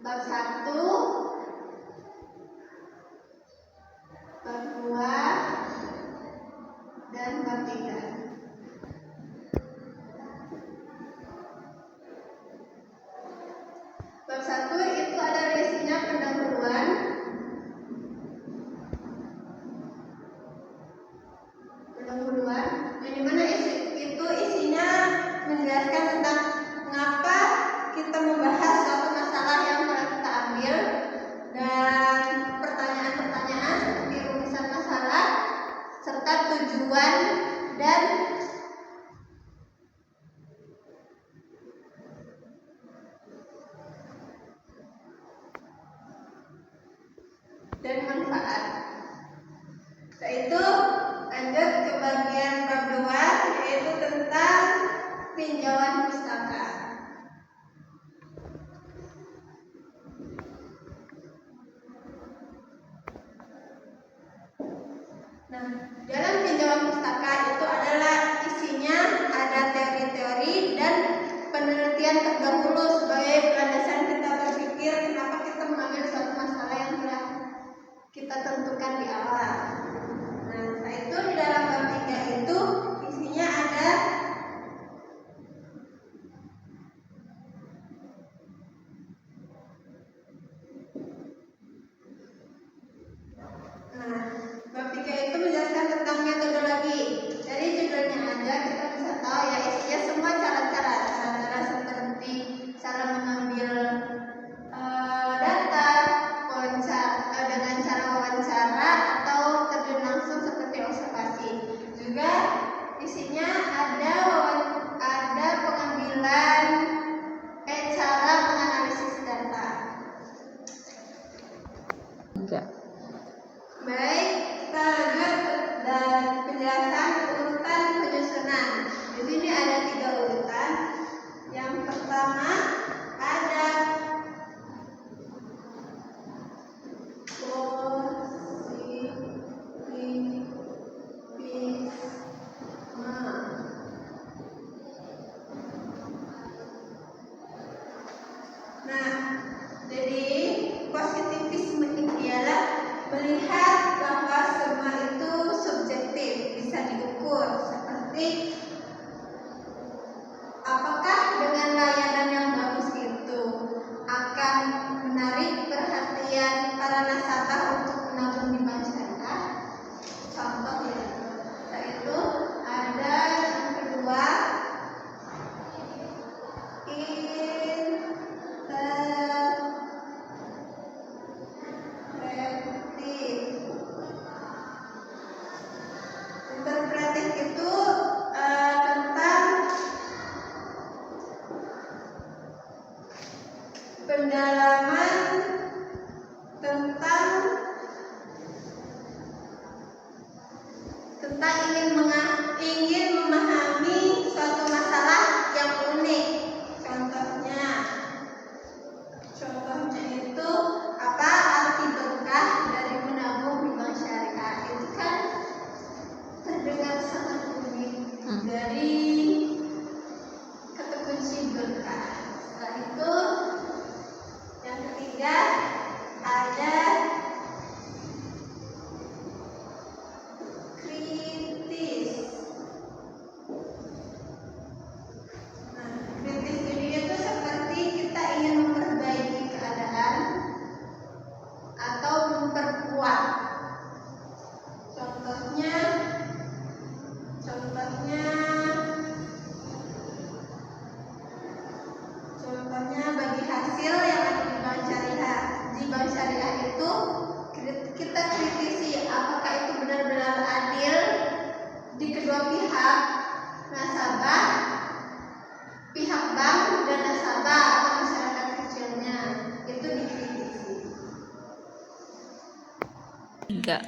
bab 1, bab 2, dan bab 3. Bab 1 itu ada isinya pendahuluan, yang dimana itu isinya menjelaskan tentang mengapa kita membahas suatu masalah yang telah kita ambil, dan pertanyaan-pertanyaan seperti rumusan masalah serta tujuan dan manfaat. Setelah itu lanjut ke bagian bab 2, yaitu tentang tinjauan pustaka. Nah, dalam tinjauan pustaka itu adalah isinya ada teori-teori dan penelitian terdahulu sebagai landasan kita berpikir kenapa kita mengambil suatu masalah yang telah kita tentukan di awal. Nah, setelah itu di dalam bab 3 itu isinya ada bab 3 itu menjelaskan tentang metodologi. Dari judulnya aja kita bisa tahu ya isinya semua cara-cara seperti cara mengambil data, dengan cara wawancara atau terjun langsung seperti observasi. Juga isinya ada pengambilan cara menganalisis data. Baik, kita lanjut dan penjelasan urutan penyusunan. Di sini ada 3 urutan. Yang pertama ada jadi positivisme ini adalah melihat bahwa semua itu subjektif, bisa diukur, seperti apakah dengan layanan yang bagus itu akan menarik perhatian para nasabah untuk menabung di bank syariah. Contoh ya, yaitu ada yang kedua interpretif itu tentang pendalaman tentang ingin memahami suatu masalah yang unik. Contohnya itu apa arti berkah dari menabung di bank syariah. Itu kan terdengar sangat unik dari kata kunci berkah. Setelah itu yang ketiga ada kritis. Kritis ini itu seperti kita ingin memperbaiki keadaan atau memperkuat. Contohnya bagi hasil yang ada di bank syariah. Di bank syariah itu kita kritisi apakah itu benar-benar adil di kedua pihak, nasabah, pihak bank dan nasabah atau masyarakat kecilnya. Itu dikritisi. 3.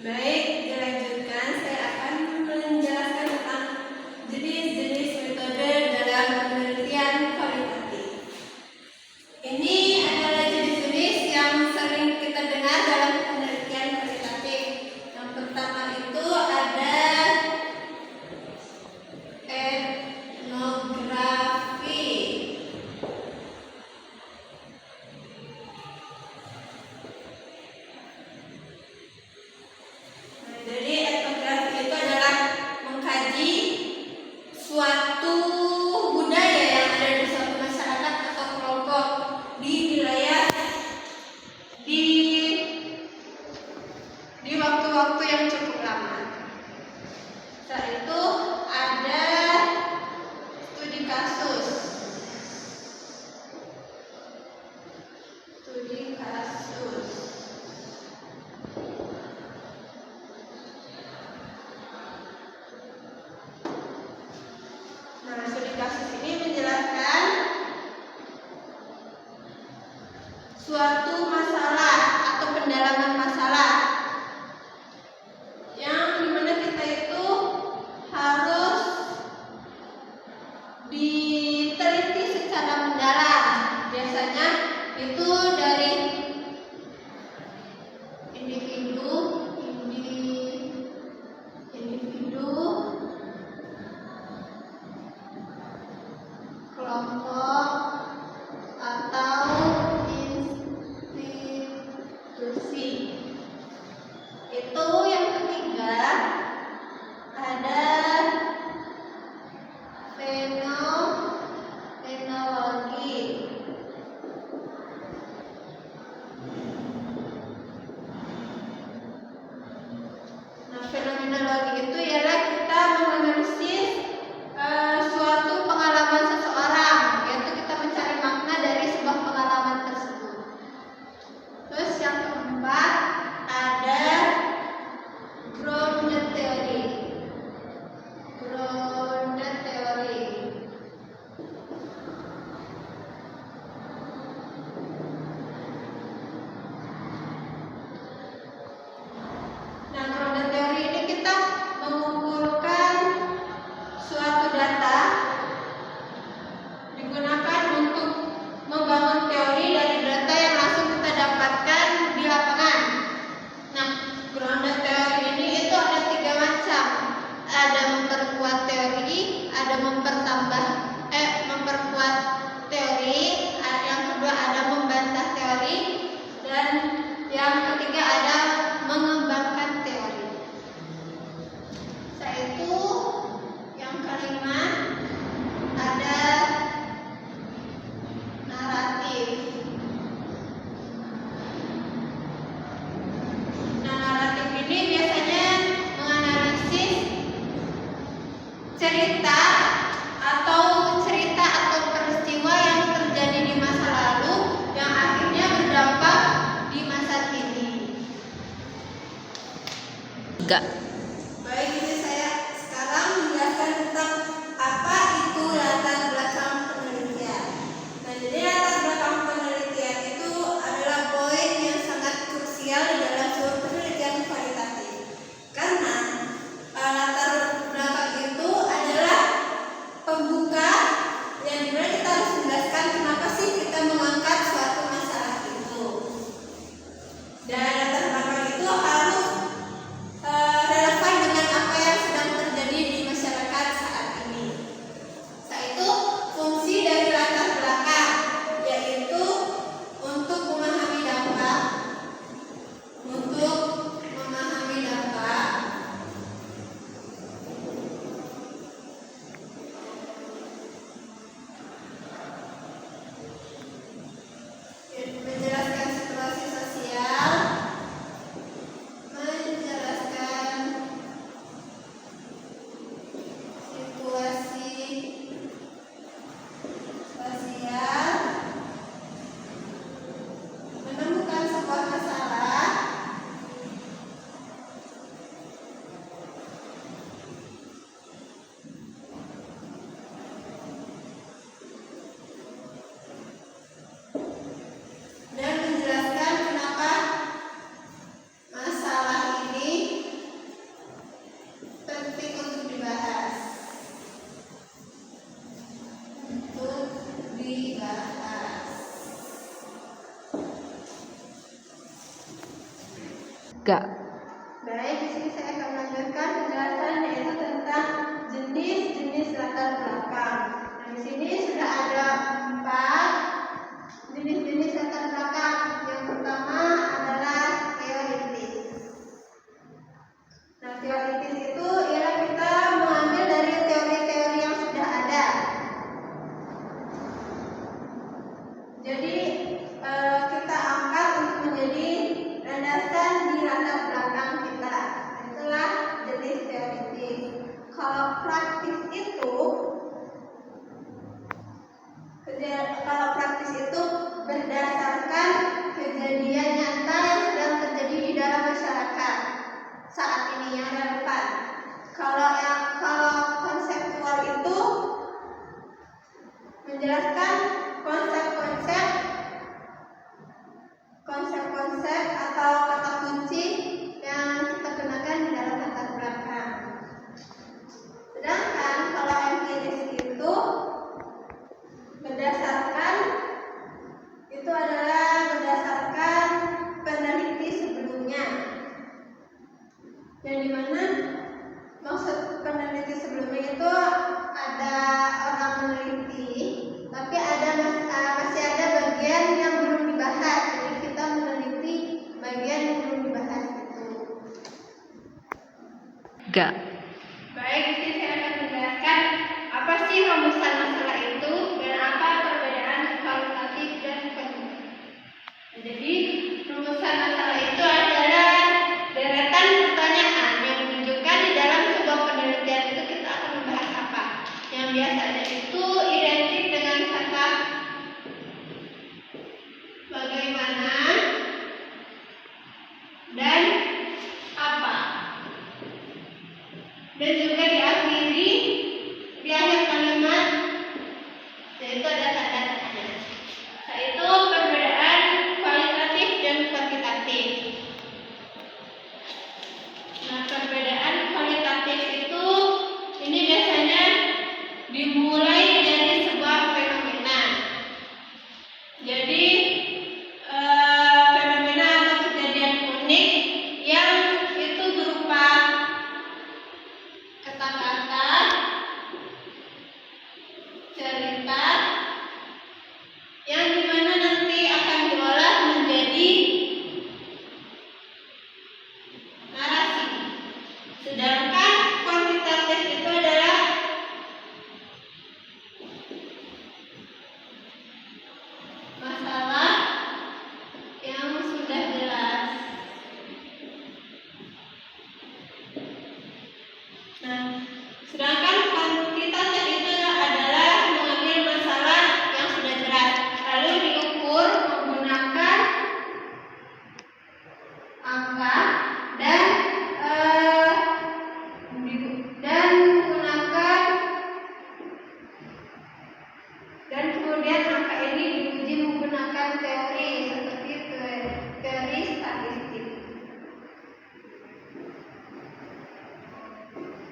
Baik, dilanjutkan. Saya akan menjelaskan tentang jenis-jenis metode dalam penelitian kualitatif. Ini adalah jenis-jenis yang sering kita dengar dalam penelitian kualitatif. Yang pertama itu ada etnografi. suatu masalah atau pendalaman masalah yang dimana kita itu harus diteliti secara mendalam. Biasanya itu dari individu, kelompok, atau institusi. Itu yang ketiga ada fenomenologi. Nah, fenomenologi itu ialah kita menganalisis suatu pengalaman seseorang, yaitu kita mencari makna dari sebuah pengalaman tersebut. Terus yang keempat ada grounded theory. Nah, grounded theory ini kita mengumpulkan suatu data digunakan untuk membangun teori dari data yang langsung kita dapatkan di lapangan. Nah, grounded theory ini itu ada 3 macam. Ada memperkuat teori, ada memperkuat teori, yang kedua ada membantah teori, dan yang ketiga ada mengembangkan teori. Yaitu yang kelima ada naratif. Nah, naratif ini biasanya menganalisis cerita atau peristiwa yang terjadi di masa lalu yang akhirnya berdampak di masa kini. Baik, jadi saya sekarang menjelaskan tentang apa itu latar belakang penelitian. Nah, jadi latar belakang penelitian itu adalah poin yang sangat krusial di dalam sebuah penelitian kualitatif. Karena latar belakang itu adalah pembuka yang dimana kita harus menjelaskan kenapa sih kita mengangkat suatu masalah itu. Dan latar belakang itu harus relevan dengan apa yang sedang terjadi di masyarakat saat ini. Saat itu fungsi dari latar belakang yaitu untuk memahami dampak, menjelaskan situasi sosial, menemukan sebuah masalah, dan menjelaskan kenapa masalah ini penting untuk dibahas. Baik, di sini saya akan melanjutkan penjelasan yaitu tentang jenis-jenis latar belakang. Nah, di sini sudah ada 4 jenis-jenis latar belakang. Yang pertama adalah teoritis. Nah, teoritis itu ialah kita mengambil dari teori-teori yang sudah ada. Jadi kita angkat untuk menjadi landasan di latar belakang kita. Itulah jenis teoritis. Kalau praktis itu berdasarkan kejadian konsep atau kata kunci yang kita gunakan di dalam latar belakang. Sedangkan kalau empiris itu berdasarkan peneliti sebelumnya, yang dimana maksud peneliti sebelumnya itu ada orang meneliti, tapi masih ada bagian yang belum dibahas, jadi kita meneliti bagian yang belum dibahas itu. Enggak. Baik, di sini saya akan menjelaskan apa sih rumusan masalah itu dan apa perbedaan kualitatif dan kuantitatif. Jadi rumusan masalah itu adalah deretan pertanyaan yang menunjukkan di dalam sebuah penelitian itu kita akan membahas apa. Yang biasanya itu identik dengan kata bagaimana dan apa. Dan juga diakhiri di akhir kalimat yaitu ada tanda tanya. Yaitu perbedaan kualitatif dan kuantitatif. Nah, perbedaan kualitatif itu ini biasanya dimulai dari sebuah fenomena. Jadi fenomena atau kejadian unik yang itu berupa kata-kata, cerita, yang dimana nanti akan diolah menjadi narasi. Sedangkan kuantitatif itu adalah masalah yang sudah jelas. Nah, sedangkan kuantitatif itu adalah mengambil masalah yang sudah jelas, lalu diukur menggunakan angka dan kemudian angka ini diuji menggunakan teori seperti teori statistik.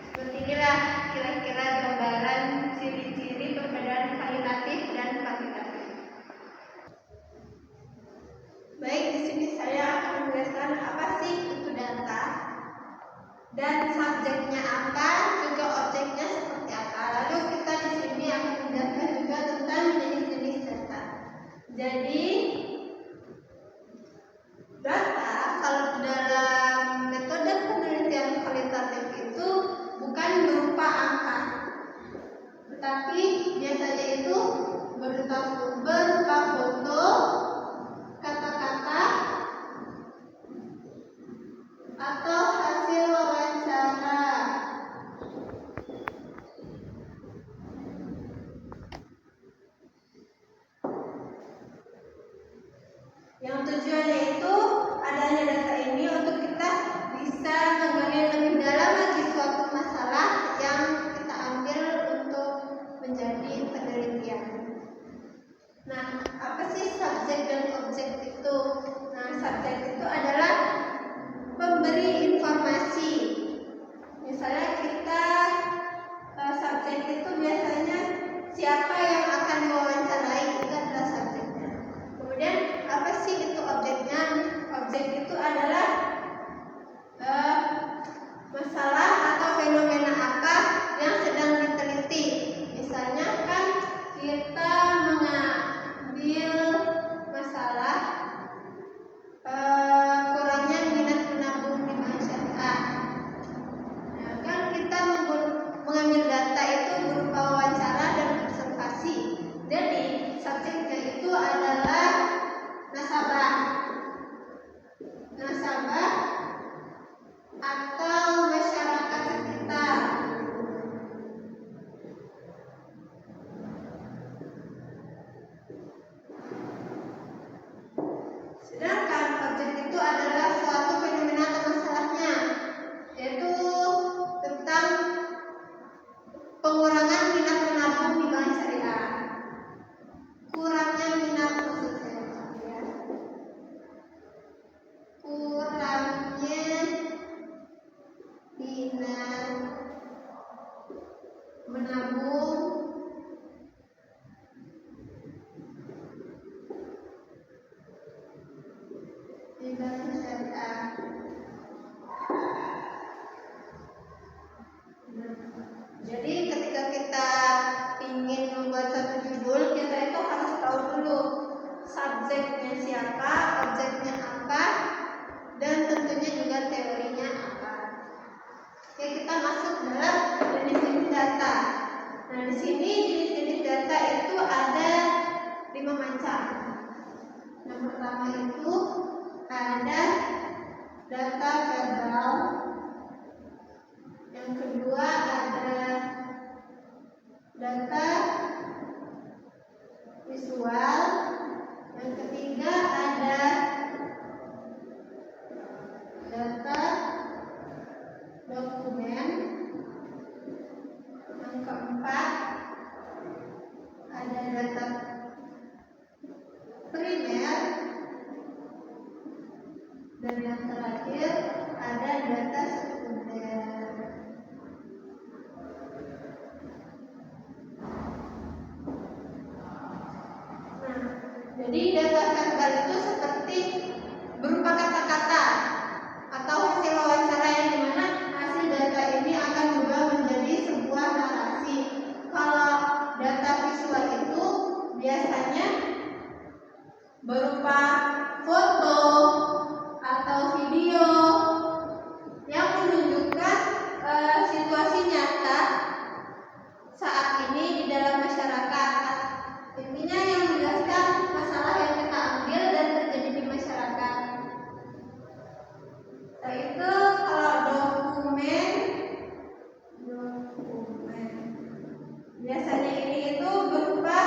Seperti inilah kira-kira gambaran ciri-ciri perbedaan kualitatif dan kuantitatif. Baik, di sini saya akan menjelaskan apa sih itu data dan subjeknya apa, juga objeknya seperti apa. Lalu kita di sini akan menjelaskan juga tentang jenis-jenis data. Jadi data kalau dalam metode penelitian kualitatif itu bukan berupa angka, tetapi biasanya itu berupa foto, kata-kata, atau hasil wawancara. Yang tujuannya itu adanya data ini untuk kita bisa menggali lebih dalam lagi suatu masalah yang kita ambil untuk menjadi penelitian. Nah, apa sih subjek dan objek itu? Nah, subjek itu adalah pemberi informasi. Misalnya kita subjek itu biasanya siapa yang akan diwawancarai, itu adalah subjeknya. Kemudian apa sih itu objeknya? Objek itu adalah masalah atau fenomena apa yang sedang diteliti. Misalnya kan kita mengambil masalah kurangnya minat menabung di bank syariah. Nah, kan kita mengambil data itu berupa wawancara dan observasi. Jadi subjeknya itu adalah nasabah atau masyarakat sekitar. Sedangkan objek itu adalah suatu fenomena atau masalahnya, yaitu tentang pengurangan minat menabung di bank syariah. Kurangnya minat maksud saya. bidang syariah. Jadi ketika kita ingin membuat satu judul, kita itu harus tahu dulu subjeknya siapa, objeknya apa, dan tentunya juga teorinya apa. Oke, kita masuk dalam jenis-jenis data. Nah, di sini jenis-jenis data itu ada 5 macam. Yang pertama itu ada data verbal. Yang kedua ada data visual. Yang ketiga ada data dokumen. Yang keempat ada data primer. Dan yang terakhir ada data sekunder. Jadi data verbal itu seperti berupa kata-kata atau hasil wawancara yang dimana hasil data ini akan juga menjadi sebuah narasi. Kalau data visual itu biasanya berupa foto atau video yang menunjukkan situasi nyata saat ini di dalam masyarakat. Intinya yang menjelaskan masalah yang kita ambil dan terjadi di masyarakat. Yaitu kalau dokumen biasanya ini itu berupa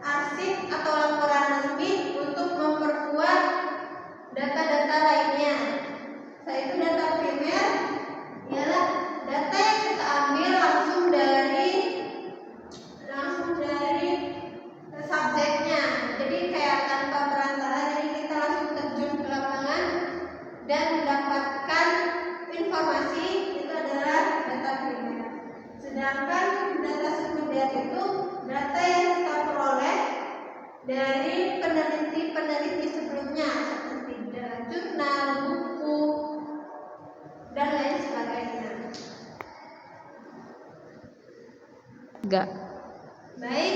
arsip atau laporan resmi untuk memperkuat data-data lainnya. Yaitu data primer ialah data yang kita ambil langsung dari subjeknya. Jadi kayak tanpa perantara, jadi kita langsung terjun ke lapangan dan mendapatkan informasi. Itu adalah data primer. Sedangkan data sekunder itu data yang kita peroleh dari peneliti-peneliti sebelumnya seperti jurnal, buku, dan lain sebagainya. Enggak. Baik,